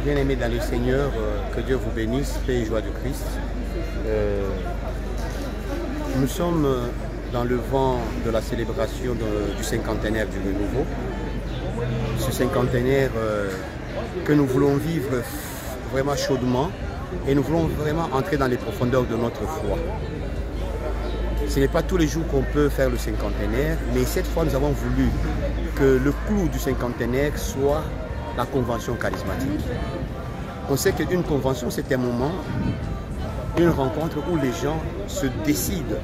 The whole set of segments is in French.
Bien-aimés dans le Seigneur, que Dieu vous bénisse, paix et joie de Christ. Nous sommes dans le vent de la célébration du cinquantenaire du renouveau. Ce cinquantenaire que nous voulons vivre vraiment chaudement et nous voulons vraiment entrer dans les profondeurs de notre foi. Ce n'est pas tous les jours qu'on peut faire le cinquantenaire, mais cette fois nous avons voulu que le clou du cinquantenaire soit la convention charismatique. On sait qu'une convention, c'est un moment, une rencontre où les gens se décident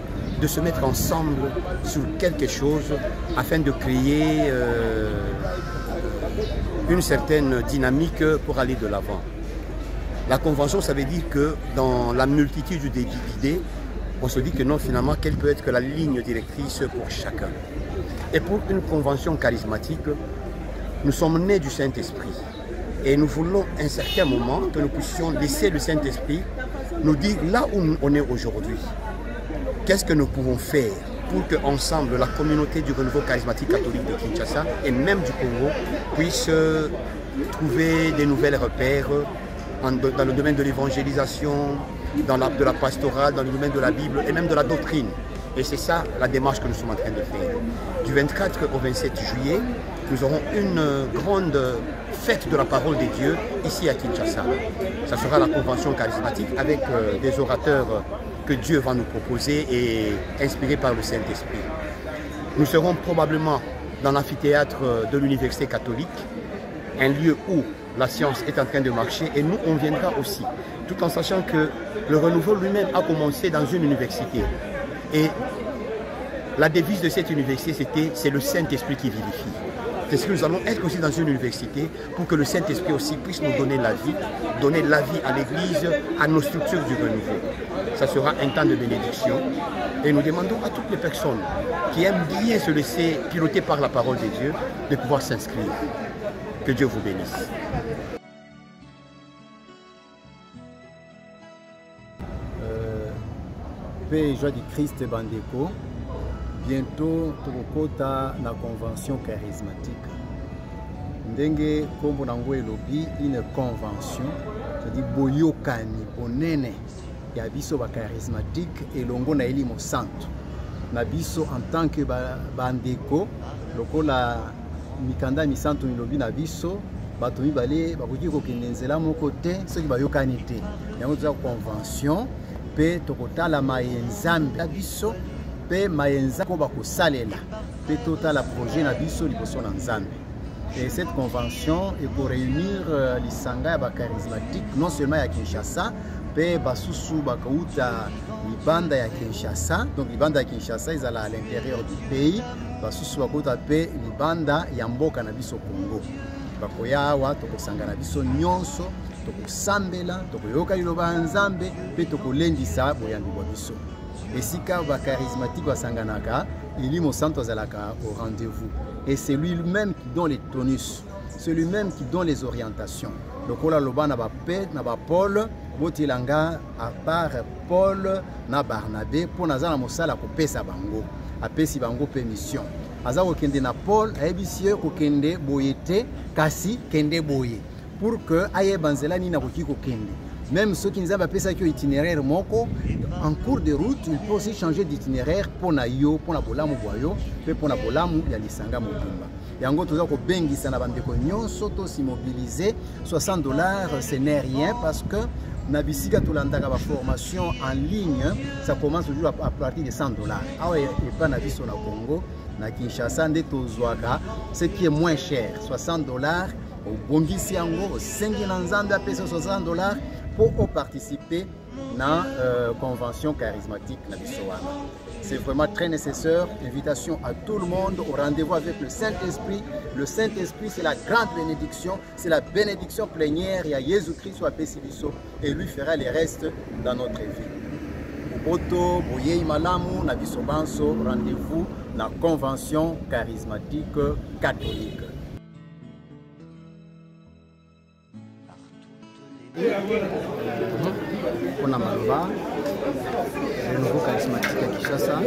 de se mettre ensemble sur quelque chose afin de créer une certaine dynamique pour aller de l'avant. La convention, ça veut dire que dans la multitude d'idées, on se dit que non, finalement, quelle peut être que la ligne directrice pour chacun. Et pour une convention charismatique, nous sommes nés du Saint-Esprit. Et nous voulons un certain moment que nous puissions laisser le Saint-Esprit nous dire là où on est aujourd'hui. Qu'est-ce que nous pouvons faire pour que ensemble la communauté du renouveau charismatique catholique de Kinshasa et même du Congo puisse trouver des nouvelles repères dans le domaine de l'évangélisation, de la pastorale, dans le domaine de la Bible et même de la doctrine. Et c'est ça la démarche que nous sommes en train de faire. Du 24 au 27 juillet, nous aurons une grande fête de la parole de Dieu ici à Kinshasa. Ça sera la convention charismatique avec des orateurs que Dieu va nous proposer et inspirés par le Saint-Esprit. Nous serons probablement dans l'amphithéâtre de l'Université catholique, un lieu où la science est en train de marcher et nous, on viendra aussi, tout en sachant que le renouveau lui-même a commencé dans une université. Et la devise de cette université, c'était « c'est le Saint-Esprit qui vivifie ». C'est ce que nous allons être aussi dans une université pour que le Saint-Esprit aussi puisse nous donner la vie à l'Église, à nos structures du renouveau. Ça sera un temps de bénédiction et nous demandons à toutes les personnes qui aiment bien se laisser piloter par la parole de Dieu de pouvoir s'inscrire. Que Dieu vous bénisse. Paix et joie du Christ Bandeko. Bientôt, tokokota na convention charismatique. Ndenge kombo nango elobi une convention, c'est-à-dire boyokani bonene ya biso ba charismatique elongo na elimo santo. Na biso en tant que bandeko lokola mikanda misanto milobi na biso bato mibale bakoki kokende nzela moko te soki bayokani te. Yango toza convention pe tokotala mayenzambe na biso pe mayenza ko bakosalela pe totala projet na biso liboso na nzambe. Et cette convention est pour réunir lisanga ya ba charismatique non seulement ya Kinshasa pe basusu bakauta libanda ya Kinshasa. Donc libanda ya Kinshasa ezala à l'intérieur du pays. Basusu bakauta pe libanda ya mboka na biso Congo. Bakoya awa tokosanga na biso nyonso, tokosambela, tokoyoka liloba nzambe pe tokolendisa boyambi bwa biso. Esika ba charismatique basanganaka, Elimo Santo azalaka au rendez-vous. Et c'est lui-même qui donne les tonus, c'est lui-même qui donne les orientations. Lokola loba na ba Paul, botilanga à part Paul na Barnabé pour nazala mosala ko pesa bango. Apesi bango permission. Aza kokende na Paul, ayebisie kokende boyete kasi kende boye. Pour que aye banzela ni na koki kokende. Même ceux qui nous ont appelé ça itinéraire moko, en cours de route, il peut aussi changer d'itinéraire pour na yo, pour na bolamu boyo, et pour na bolamu ya lisanga mobimba. Yango toza ko bengisa na bandeko nyonso to s'immobiliser. $60, ce n'est rien parce que na bisika tolandaka ba formation en ligne, ça commence toujours à partir de $100. Awa et pas na biso na Congo, na Kinshasa nde tozwaka ce qui est moins cher, $60. Au bongisi yango, au sengi na nzambe apesa $60 pour participer à la convention charismatique. C'est vraiment très nécessaire. Invitation à tout le monde au rendez-vous avec le Saint-Esprit. Le Saint-Esprit, c'est la grande bénédiction. C'est la bénédiction plénière. Il y a Jésus-Christ soit Pessibiso et lui fera les restes dans notre vie. Oto, Boye Malamu, Nabiso Banso, rendez-vous dans la convention charismatique catholique. Pour Namaloba, le nouveau charismatique Kinshasa.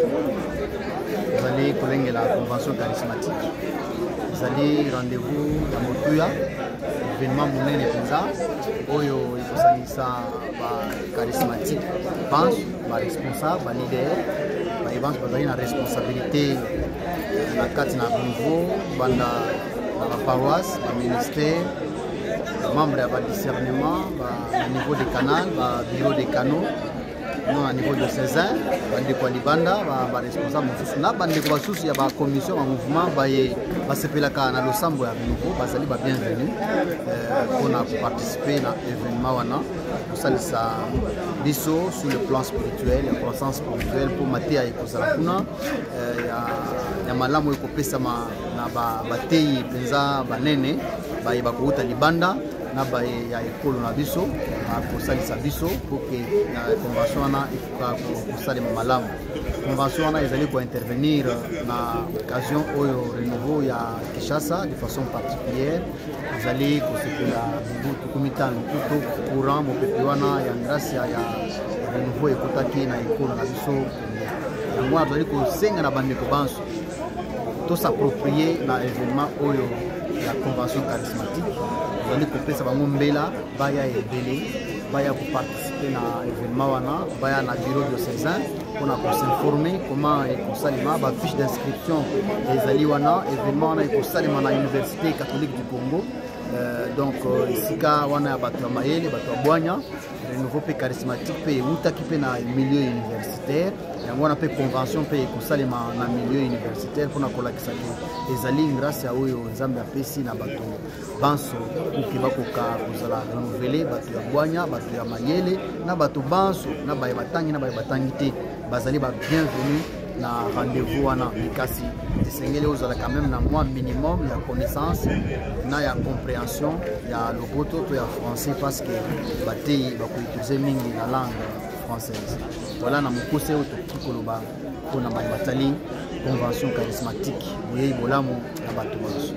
Vous allez collèguer la convention charismatique. Vous allez rendez-vous à Motuya, événement monnaie Penza. Oyo ça charismatique, pense, responsable, leader. Je pense que vous avez une responsabilité dans le cadre de nouveau, dans la paroisse, dans le ministère, membre du discernement, au niveau des canaux, au bureau des canaux, au niveau de César, au Libanda, responsable il y a une commission, un mouvement, dans le Sambo à nouveau, bienvenue pour participer à l'événement. Ça biso sur le plan spirituel, la croissance spirituelle pour Matia et Kosalakuna. Il y a malamu ekopesa na batei penza banene ba kuuta libanda na ba ya ekolo na biso kosalisa biso pour que la convention na kusali malamu. Convention na ezali ko intervenir na occasion oyo renouveau ya Kinshasa de façon particulière. Vous allez kumitano kuto courant mo pepiwana ya grâce ya renouveau ekotaki na ekolo na biso. Yango azali kosenga na bandeko banso to s'approprier na événement oyo la convention charismatique. Vous allez kopesa bango mbela baya ebele baya ko participer na événement wana baya na bureau diocésain pour s'informer comment ekosalema ba fiche d'inscription ezali wana événement wana ekosalema na université catholique du Congo. Donc isika wana bato ya mayele bato ya bwanya renouveau pe charismatique pe utaki pe na milieu universitaire yango wana pe convention pe ekosalema na milieu universitaire pour kolakisa ke ezali grâce ya oyo nzambe apesi na bato banso uki bakoka kozala renouveler bato ya bwanya bato ya mayele na bato banso na baye batangi na baye batangi te bazali ba bienvenue na rendez-vous wana mikasi esengeli ozala quand même na moi minimum ya connaissance na ya compréhension ya lopoto to ya français parce que batei bakoutiliser mingi na langue française. Voilà na mokose oyo tokoloba mpona batali convention charismatique boyei bolamu ya bato banso.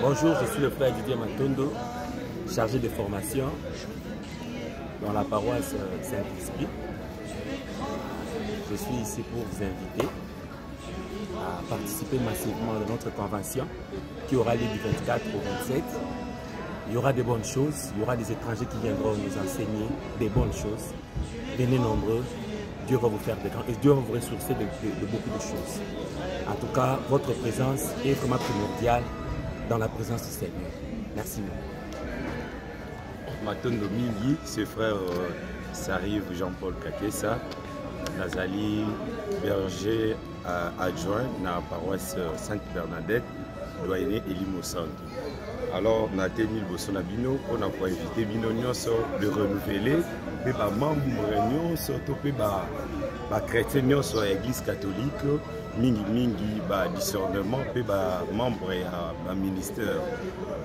Bonjour, je suis le frère Didier Matondo, chargé de formation dans la paroisse Saint-Esprit. Je suis ici pour vous inviter à participer massivement à notre convention qui aura lieu du 24 au 27. Il y aura des bonnes choses, il y aura des étrangers qui viendront nous enseigner des bonnes choses. Venez nombreux, Dieu va vous faire des grands et Dieu va vous ressourcer de beaucoup de choses. En tout cas, votre présence est vraiment primordiale dans la présence du Seigneur. Merci beaucoup. Matondo Mingi, ce frère s'arrive Jean-Paul Kakessa, Nazali berger adjoint dans la paroisse Sainte-Bernadette, doyenné Elimo Centre. Alors, on a tenu le bosso na bino, on a invité bino nyonso de renouveler, mais ba membre nyonso to pe ba chrétien nyonso ya église catholique mingi ba discernement pe ba membre ya ba ministère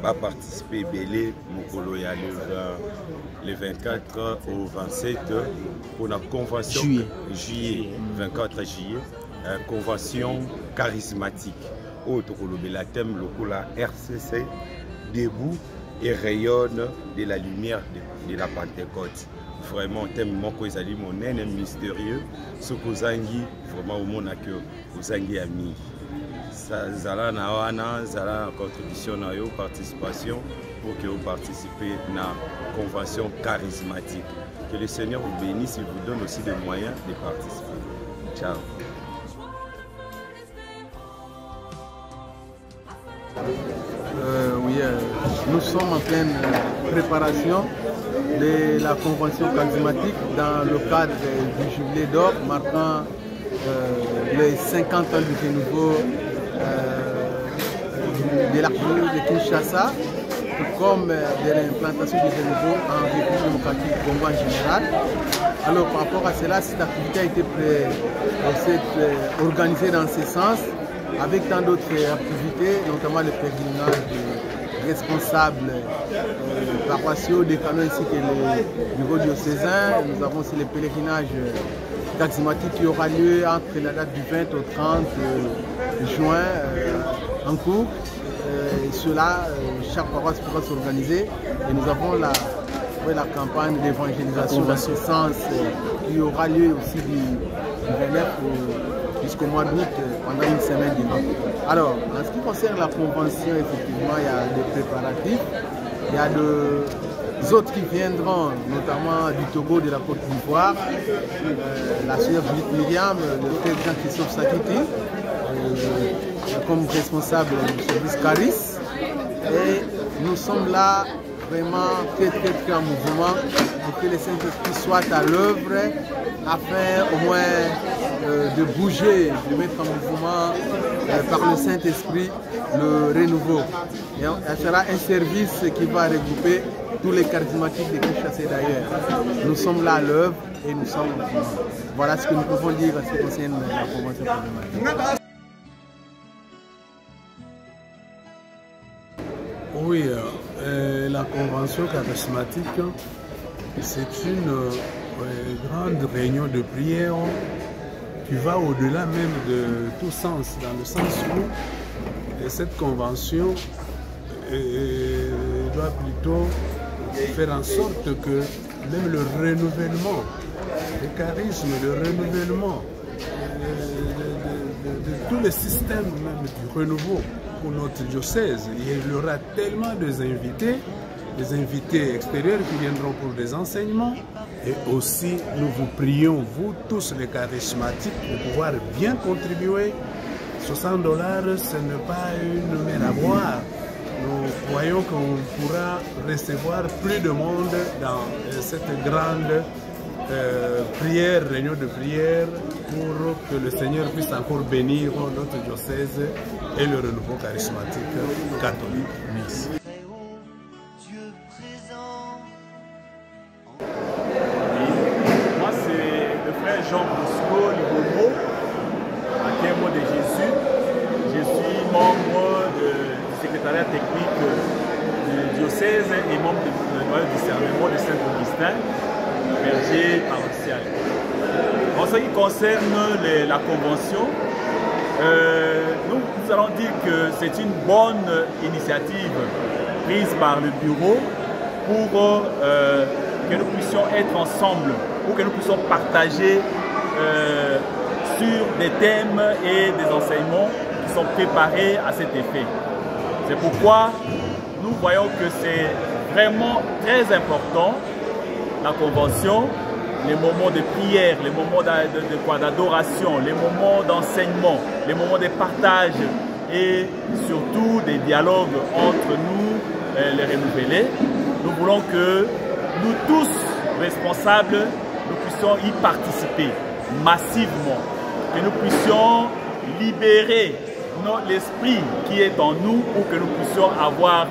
ba participer belé mokolo ya le 24 au 27 pour la convention juillet 24 juillet convention charismatique au tokolobela thème lokola RCC debout et rayonne de la lumière de la Pentecôte. Vraiment thème moko ezali monene mystérieux sokozangi vraiment au monde que kozangi ami zala na wana zala contribution na yo participation pour que vous participez à la convention charismatique. Que le Seigneur vous bénisse et vous donne aussi des moyens de participer. Ciao. Nous sommes en pleine préparation de la convention charismatique dans le cadre du jubilé d'or marquant les 50 ans du renouveau de l'archipel de Kinshasa, comme de l'implantation du renouveau en République démocratique du Congo en général. Alors par rapport à cela, cette activité a été organisée dans ce sens avec tant d'autres activités, notamment le pèlerinage des responsables paroissiaux des canaux ainsi que le bureau diocésain. Nous avons aussi le pèlerinage charismatique qui aura lieu entre la date du 20 au 30 juin en cours. Et cela, chaque paroisse pourra s'organiser. Et nous avons après la campagne d'évangélisation dans ce sens qui aura lieu aussi du 29 jusqu'au mois d'août pendant une semaine durant. Alors, en ce qui concerne la convention, effectivement, il y a des préparatifs, il y a des autres qui viendront, notamment du Togo, de la Côte d'Ivoire, la sœur Judith Myriam, le frère Jean-Christophe Sakiti, comme responsable du service CARIS. Et nous sommes là vraiment très en mouvement pour que le Saint-Esprit soit à l'œuvre afin au moins de bouger, de mettre en mouvement par le Saint-Esprit le renouveau. Et ce sera un service qui va regrouper tous les charismatiques de Kinshasa d'ailleurs. Nous sommes là à l'œuvre et nous sommes en mouvement. Voilà ce que nous pouvons dire en ce qui concerne la convention problématique. Oui, la convention charismatique, c'est une grande réunion de prière qui va au-delà même de tout sens, dans le sens où cette convention doit plutôt faire en sorte que même le renouvellement, le charisme, le renouvellement de tout le système même du renouveau pour notre diocèse. Il y aura tellement des invités extérieurs qui viendront pour des enseignements. Et aussi, nous vous prions, vous tous les charismatiques, de pouvoir bien contribuer. $60, ce n'est pas une mer à boire. Nous voyons qu'on pourra recevoir plus de monde dans cette grande réunion de prière pour que le Seigneur puisse encore bénir notre diocèse et le renouveau charismatique catholique. Merci. Moi, c'est le frère Jean Bosco Libomo, à Kémo de Jésus. Je suis membre du secrétariat technique du diocèse et membre du noyau du discernement de Saint-Augustin, berger paroissial. En ce qui concerne la convention, nous allons dire que c'est une bonne initiative prise par le bureau pour que nous puissions être ensemble, pour que nous puissions partager sur des thèmes et des enseignements qui sont préparés à cet effet. C'est pourquoi nous voyons que c'est vraiment très important, la convention, les moments de prière, les moments d'adoration, les moments d'enseignement, les moments de partage et surtout des dialogues entre nous, les renouvelés. Nous voulons que nous tous, responsables, nous puissions y participer massivement, que nous puissions libérer l'esprit qui est en nous pour que nous puissions avoir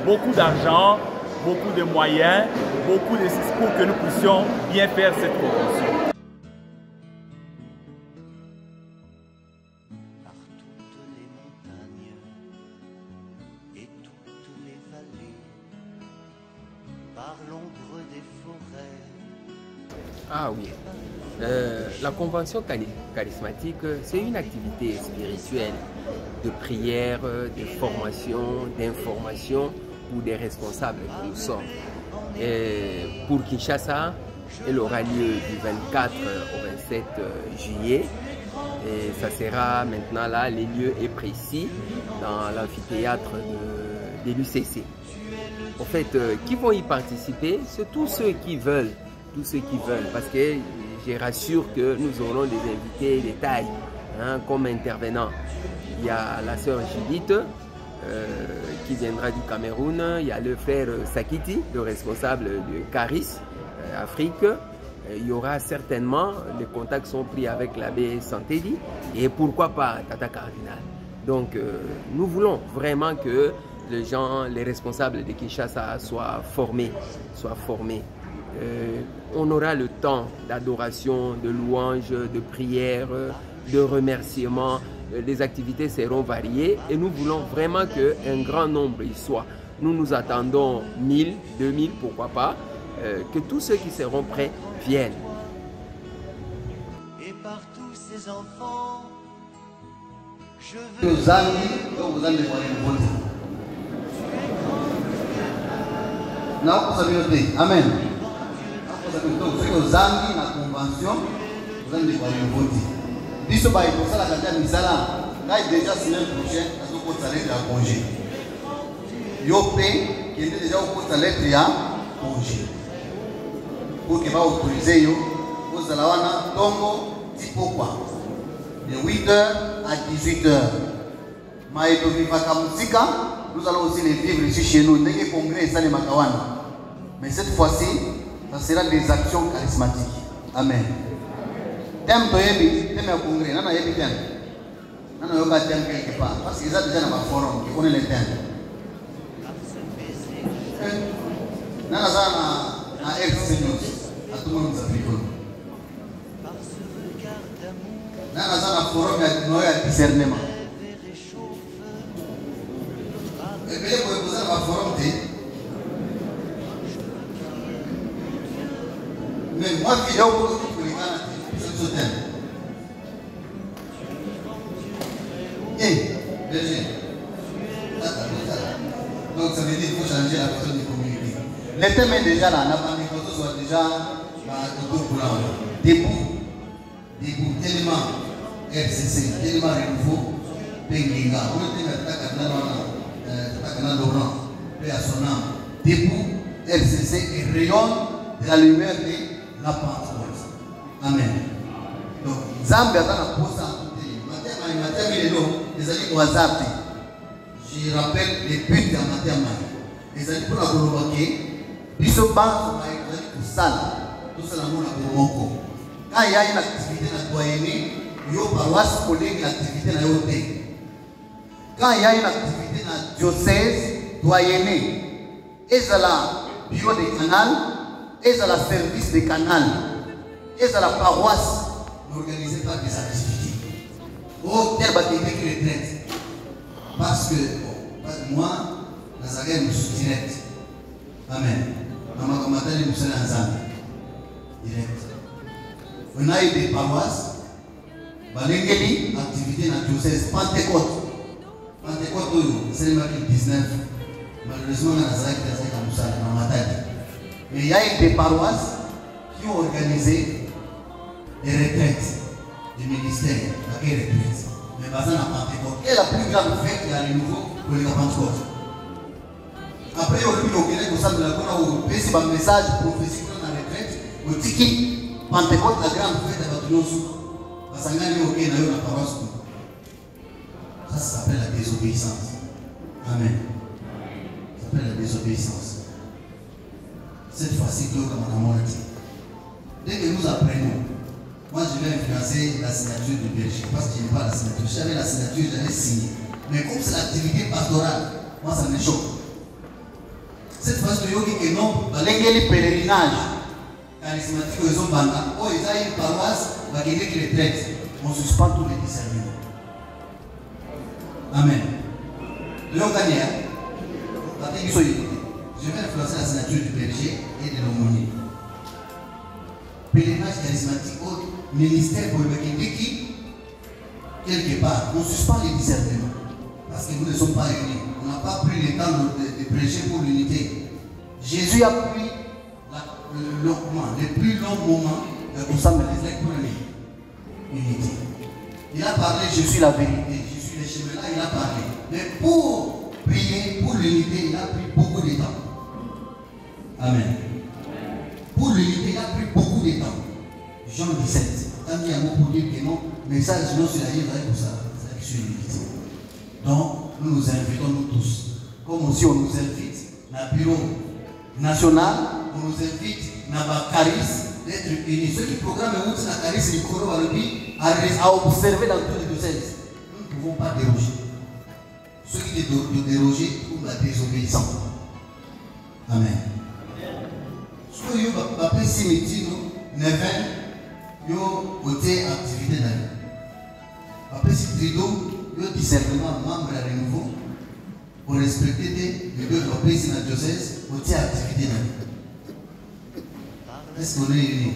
beaucoup d'argent, beaucoup de moyens, beaucoup de pour que nous puissions bien faire cette convention. Par toutes les montagnes et toutes les vallées, par l'ombre des forêts. Ah oui. La convention charismatique, c'est une activité spirituelle de prière, de formation, d'information pour des responsables que nous sommes. Et pour Kinshasa, elle aura lieu du 24 au 27 juillet. Et ça sera maintenant là, les lieux est précis dans l'amphithéâtre de l'UCC. En fait, qui vont y participer? C'est tous ceux qui veulent. Tous ceux qui veulent, parce que je rassure que nous aurons des invités de taille comme intervenants. Il y a la sœur Judith qui viendra du Cameroun, il y a le frère Sakiti, le responsable de CARIS Afrique. Il y aura certainement, les contacts sont pris avec l'abbé Santedi et pourquoi pas Tata Cardinal. Donc nous voulons vraiment que les gens, les responsables de Kinshasa soient formés. On aura le temps d'adoration, de louange, de prière, de remerciement. Les activités seront variées et nous voulons vraiment qu'un grand nombre y soit. Nous nous attendons 1000, 2000, pourquoi pas, que tous ceux qui seront prêts viennent. Et par tous ces enfants, je veux... Nos amis, vous allez voir une bonne. Na communauté. Amen. Donc, c'est aux amis, la convention, vous allez voir une vote. Biso ba pour ça la kanja misala, là déjà semaine prochaine, à tout côté lettre à congé. Yopé qui est déjà au côté lettre à congé. Pour que va autoriser yo, aux alawana tongo tipo quoi. De 8h à 18h. Maïto Vivaka Musika, nous allons aussi les vivre ici chez nous. N'est-ce congrès et Salé Makawana. Mais cette fois-ci, ça sera des actions charismatiques. Amen. Thème de Yebi, thème au congrès, Nana Yebi thème. Nana Yoga thème quelque part. Parce qu'ils ont déjà dans ma forum, qui connaît les thèmes. Nana Zana à RCC News, à tout le monde nous applique. Nana Zana forum, il y a discernement. Et bien, vous pouvez poser la forum. Mais moi, je suis là pour les gars. Eh, berger. Donc, ça veut dire qu'il faut changer la façon de communiquer. Les thèmes est déjà là. La pandémie soit déjà debout. Debout. Tellement RCC, tellement renouveau. Penginga. On est à son âme. Debout, RCC et rayonne de la lumière de la Pentecôte. Amen. Donc, Zambie a la pose à côté. Les amis au hasard. Je rappelle les buts de la matière. Les amis pour la Golobaké, Bissoban, pour salle, tout ça dans la Goloboko. Quand il y a une activité dans la doyenné, il y a une paroisse collègue l'activité dans la hôtel. Quand il y a une activité dans la diocèse, doyenné, et à la bureau des canals, et à la service des canals, et à la paroisse, n'organisez pas des activités. Oh, tel bâtiment qui retraite. Parce que, moi, Nazareth nous suis direct. Amen. Maman, comme matin, nous sommes ensemble. Direct. On a eu des paroisses, Balengeli, activité dans la diocèse, Pentecôte. Pentecôte, c'est le 19. Malheureusement, on a mais il y a eu des paroisses qui ont organisé des retraites du ministère. Mais basé dans la Pentecôte. Et la plus grande fête, il y a le nouveau pour les Pentecôte. Après, au lieu de ça, on a fait un message prophétique dans la retraite. Au Tiki, Pentecôte, la grande fête à Batunosu. Parce qu'on a eu la paroisse. Ça s'appelle la désobéissance. Amen. Ça s'appelle la désobéissance. Cette fois-ci, Dieu comme on a dit. Dès que nous apprenons, moi je vais influencer la signature du berger. Parce que je n'ai pas la signature. Si j'avais la signature, j'allais signer. Mais comme c'est l'activité pastorale, moi ça me choque. Cette fois-ci, il y a non, les pèlerinages charismatiques aux hommes bandants. Oh, ils ont une paroisse, il va gagner qui les traite. On suspend tous les discernements. Amen. Le Yoganien, je vais influencer la signature du berger et de l'aumônier. Pèlerinage charismatique, ministère pour le Bekindiki, quelque part, on suspend les discernements. Parce que nous ne sommes pas unis. On n'a pas pris le temps de prêcher pour l'unité. Jésus a pris le plus long moment pour s'amener pour l'unité. Il a parlé, je suis la vérité, je suis le chemin. Là, il a parlé. Mais pour prier, pour l'unité, il a pris beaucoup de temps. Amen. Pour l'unité, il a pris beaucoup de temps. Jean 17. Quand il y a un mot pour dire que non, message non sur la vie, pour ça. C'est sur l'unité. Donc, nous nous invitons nous tous. Comme aussi on nous invite dans le bureau national, on nous invite dans le charisme d'être unis. Ceux qui programment le charisme du Coro à observer dans tous les diocèses. Nous ne pouvons pas déroger. Ceux qui doivent déroger pour la désobéissance. Amen. Ce que vous avez fait, c'est que vous avez activité dans le après, si Trido, vous avez discernement, membre de renouveau, pour respecter les deux pays dans la diocèse, vous avez activité dans le est-ce qu'on est unis?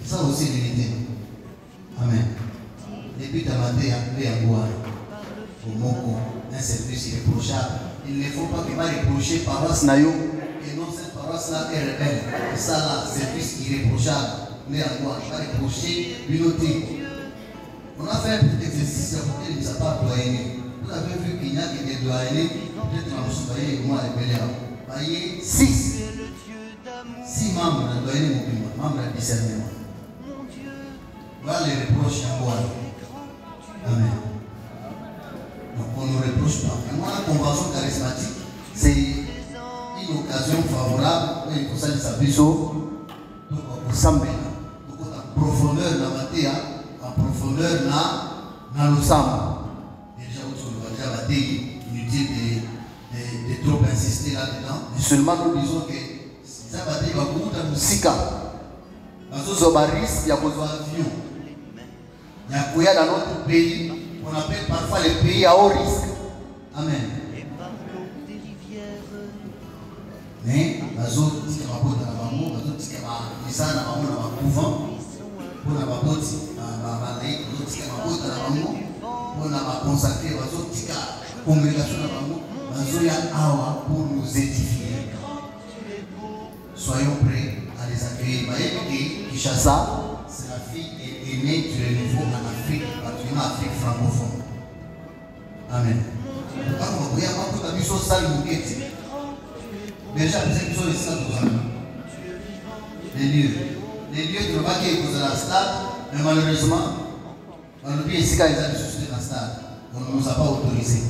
C'est ça aussi l'unité. Amen. Depuis ta matin, appelé à boire. Au Moko, un service irréprochable. Il ne faut pas qu'il va reprocher paroisse Nayo et non cette paroisse-là est rebelle. Et ça là, service irréprochable. Mais à moi, je vais reprocher l'unité. On a fait un petit exercice à côté de sa part doyenné. Vous avez vu qu'il n'y a que des doyennés, peut-être que nous sommes et moi les Béléa. Voyez, 6 membres de doyenné membres de discernement. Voilà les reproches à moi. Amen. Donc on ne reproche pas. Et moi, la convention charismatique, c'est une occasion favorable pour une conseil de sa biseau, pour s'embêter, pour en profondeur dans la matière, en profondeur dans l'ensemble. Déjà, on va dire inutile de trop insister là-dedans. Mais seulement nous disons que ça va dire beaucoup de musique. Parce que ça risque, il y a besoin d'avion. Il y a dans notre pays, on appelle parfois les pays à haut risque. Amen. Mais les autres, qui sont dans la banque, les autres qui sont dans la couvent, pour la banque, les autres qui sont dans la banque, pour la consacrer, les autres qui sont dans la congrégation de la banque, les autres pour nous édifier. Soyons prêts à les accueillir. Vous voyez que Kinshasa, c'est la fille aînée du renouveau en Afrique, particulièrement en Afrique francophone. Amen. Quand on voit beaucoup de choses, ça nous guette. Déjà, c'est qu'ils sont ici à les lieux. Les lieux de l'Oba qui est dans la stade, mais malheureusement, on oublie ici quand ils ont suscité dans la stade. On ne nous a pas autorisé.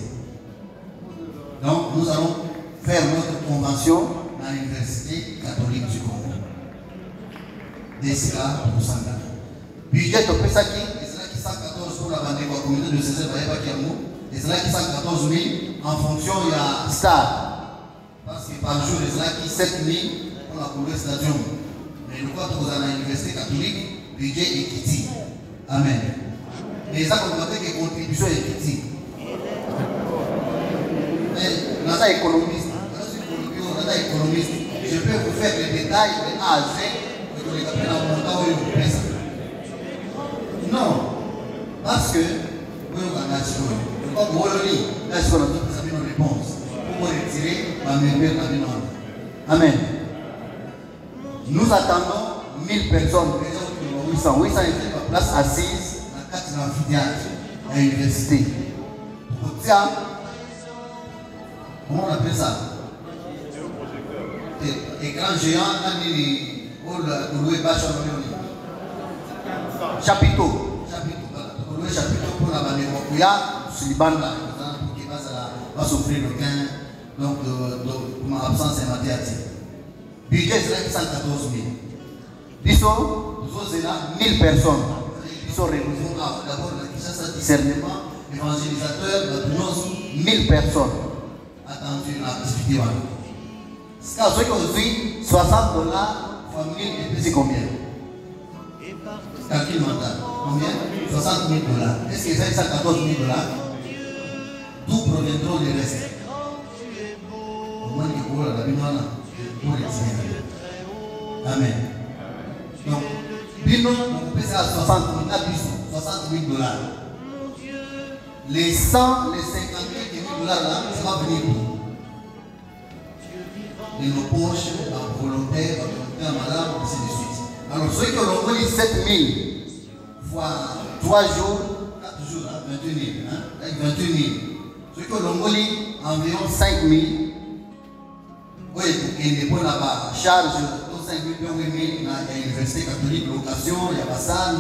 Donc, nous allons faire notre convention à l'Université catholique du Congo. DCA pour Sangana. Budget au Pesaki, et c'est là qui 114 pour la bande de la communauté de César Baïba Kiamou, et c'est là qui 114 000 en fonction il y a stade. Parce que par jour, il y a 7 000 pour la couleur stadium. Mais nous, quand vous êtes à l'Université catholique, budget est Kiti. Amen. Mais ça, on voit que contribution est Kiti. Mais nous sommes économistes. Je peux vous faire les détails de A à Z de les appels en montant ou une presse. Non. Parce que, vous comme vous le dites, là, je vais vous une réponse. Pour retirer ma mémoire dans le monde. Amen. Nous attendons 1000 personnes. 800 étaient en place assise dans 4 amphithéâtres à l'université. Tiens, comment on appelle ça? Écran géant, chapiteau. Chapiteau pour la bannière. Il y a sur les bandes là, qui va s'offrir le gain. Donc, pour ma absence en matière. Budget, c'est 114 000. Ils sont là 1000 personnes. Ils sont réunis d'abord le discernement, évangélisateur, nous aussi 1000 personnes. Attendu l'activité. Ceux qui ont dit $60, famille, et c'est combien? Calcul mental. Combien? $60 000. Est-ce que c'est 114 000? D'où proviendront les restes? Au moins, il faut la Bible pour les signer. Amen. Donc, Bino, on peut faire à 60 000 $. Les 100, les 50 000 $, là, ça va venir où? De nos poches, en volontaire, en malade, ainsi de suite. Alors, ceux qui ont envoyé 7 000 fois 3 jours, 4 jours, 28 000. Hein? 28 000. Ceux qui ont envoyé environ 5 000, oui, et les points là-bas, charge 5 000, 8 000, il y a l'université catholique, location, il y a la salle,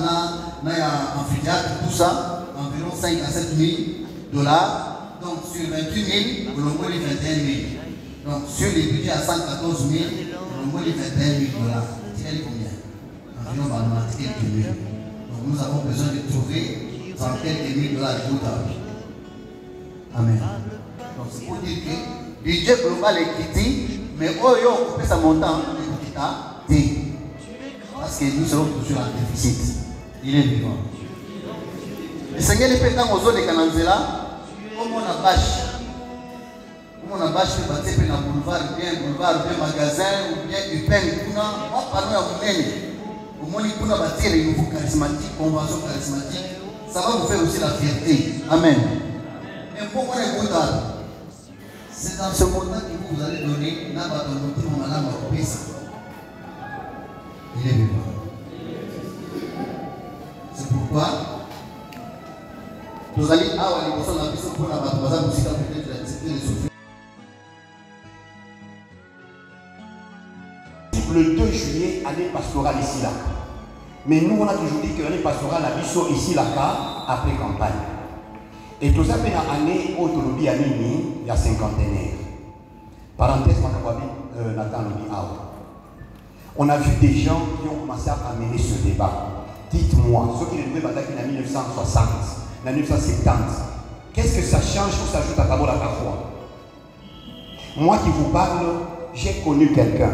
il y a amphithéâtre, tout ça, environ 5 à 7 000 $. Donc, sur 28 000, on envoie les 21 000. Donc, sur les budgets à 114 000, on envoie les 21 000 $. C'est combien? Environ quelques mille. Donc, nous avons besoin de trouver dans quelques mille $. Amen. Donc, c'est pour dire que le budget global est quitté, mais oh, on peut ça montant, parce que nous serons toujours en déficit. Il est vivant. Le Seigneur est pétant aux zones de Kananzela, comme on a bâche. On a bâché le bâtiment dans le boulevard, bien magasin, ou bien UPEN, on a parlé à vous-même. Au moins, il faut bâtir les nouveaux charismatiques, conventions charismatiques. Ça va vous faire aussi la fierté. Amen. Mais pourquoi les bouddhas? C'est dans ce montant que vous allez donner, il est vivant. C'est pourquoi nous allons avoir les personnes la mission pour la bataille musique peut-être la discipline de Sophie. Le 2 juillet, année pastorale ici là. Mais nous on a toujours dit que l'année pastorale la mission ici là après campagne. Et tout ça fait une année autonomie à Nini, il y a cinquantenaire. Parenthèse, Nathan Lobi Awa. On a vu des gens qui ont commencé à amener ce débat. Dites-moi, ceux qui les trouvaient en 1960, en 1970, qu'est-ce que ça change ou ça ajoute à Kabola parfois? Moi qui vous parle, j'ai connu quelqu'un.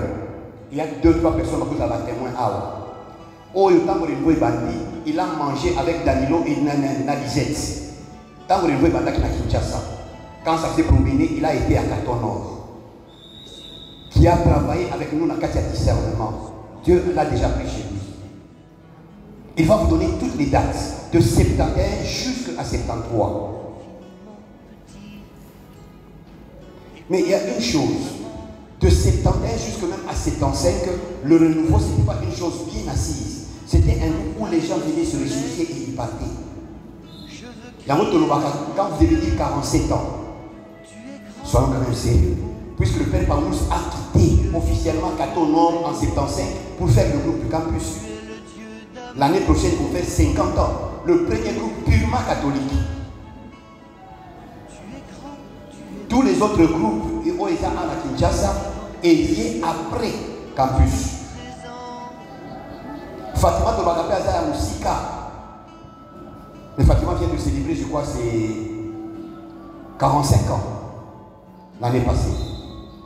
Il y a 2-3 personnes qui ont témoin Awa. Oh, il a mangé avec Danilo et Nadizette. Quand vous le voyez à Kinshasa, quand ça s'est promené, il a été à Canton Nord, qui a travaillé avec nous dans le quartier de discernement. Dieu l'a déjà pris chez lui. Il va vous donner toutes les dates, de 71 jusqu'à 73. Mais il y a une chose, de 71 jusqu'à même à 75, le renouveau, ce n'était pas une chose bien assise. C'était un groupe où les gens venaient se réjouir et ils partaient. Quand vous devez dire 47 ans, soyons quand même sérieux. Puisque le père Paulus a quitté officiellement Canton Nord en 75 pour faire le groupe du campus. L'année prochaine, il faut faire 50 ans. Le premier groupe purement catholique. Tous les autres groupes, Oesa à Kinshasa, étaient après campus. Fatima de Bagapé Azaya Moussika. Le Fatima vient de célébrer, je crois, c'est 45 ans l'année passée.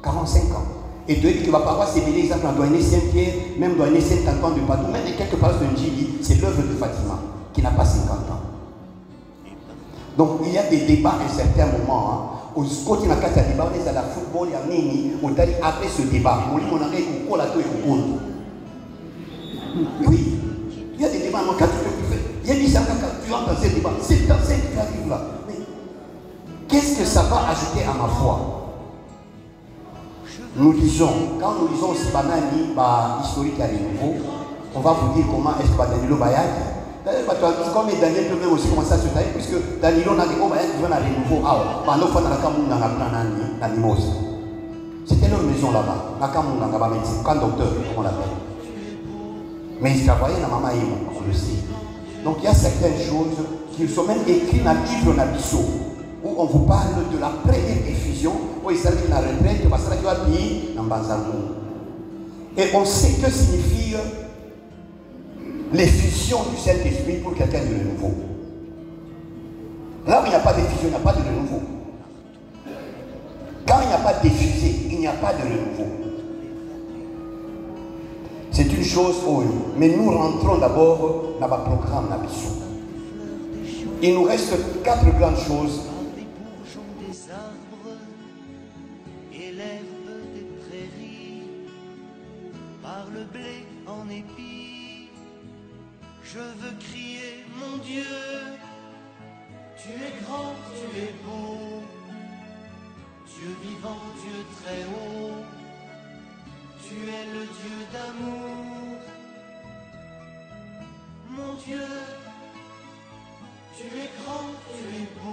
45 ans. Et de dire que ma paroisse c'est bien exemple dans Douanier Saint-Pierre, même Douanier Saint-Antoine de Padoue, même quelques paroisses de Ndjili, c'est l'œuvre de Fatima, qui n'a pas 50 ans. Donc il y a des débats à un certain moment. Au côté de la carte à débat, on est à la football, il y a Nini, on a dit après ce débat, on dit qu'on a eu au col à tout et au compte. Oui, il y a des débats, quand tu peux faire. Il y a des gens quand tu entends ces débats, c'est dans ce qui arrive là. Mais qu'est-ce que ça va ajouter à ma foi? Nous disons, quand nous disons si Banani, historique à nouveau, on va vous dire comment est-ce que Danilo Bayag. Comme Daniel peut même aussi commencer à se tailler, puisque Danilo n'a pas besoin d'un renouveau. C'était leur maison là-bas. Quand docteur, comme on l'appelle. Mais ils travaillaient dans Maman Imo, on le sait. Donc il y a certaines choses qui sont même écrites dans le livre Nabiso, où on vous parle de la première effusion, où il s'agit de la retraite, parce qu'il va payer dans Banzangou. Et on sait que signifie l'effusion du Saint-Esprit pour quelqu'un de renouveau. Là où il n'y a pas d'effusion, il n'y a pas de renouveau. Quand il n'y a pas d'effusé, il n'y a pas de renouveau. C'est une chose, oui. Mais nous rentrons d'abord dans le programme Nabiso. Il nous reste 4 grandes choses. Des bourgeons des arbres et l'herbe des prairies, par le blé en épis, je veux crier mon Dieu, tu es grand, tu es beau, Dieu vivant, Dieu très haut, tu es le Dieu d'amour, mon Dieu, tu es grand, tu es beau.